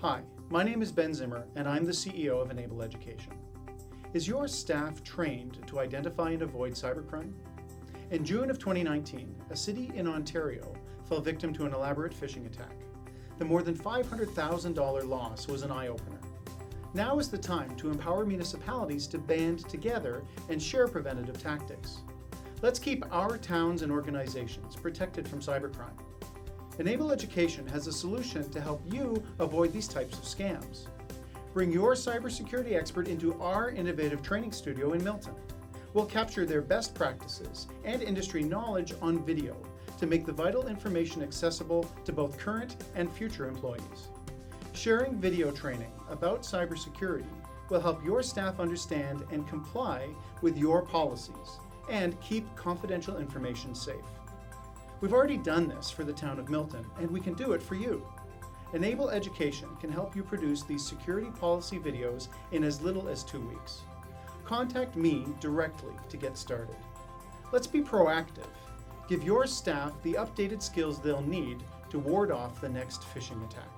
Hi, my name is Ben Zimmer, and I'm the CEO of Enable Education. Is your staff trained to identify and avoid cybercrime? In June of 2019, a city in Ontario fell victim to an elaborate phishing attack. The more than $500,000 loss was an eye-opener. Now is the time to empower municipalities to band together and share preventative tactics. Let's keep our towns and organizations protected from cybercrime. Enable Education has a solution to help you avoid these types of scams. Bring your cybersecurity expert into our innovative training studio in Milton. We'll capture their best practices and industry knowledge on video to make the vital information accessible to both current and future employees. Sharing video training about cybersecurity will help your staff understand and comply with your policies and keep confidential information safe. We've already done this for the town of Milton, and we can do it for you. Enable Education can help you produce these security policy videos in as little as 2 weeks. Contact me directly to get started. Let's be proactive. Give your staff the updated skills they'll need to ward off the next phishing attack.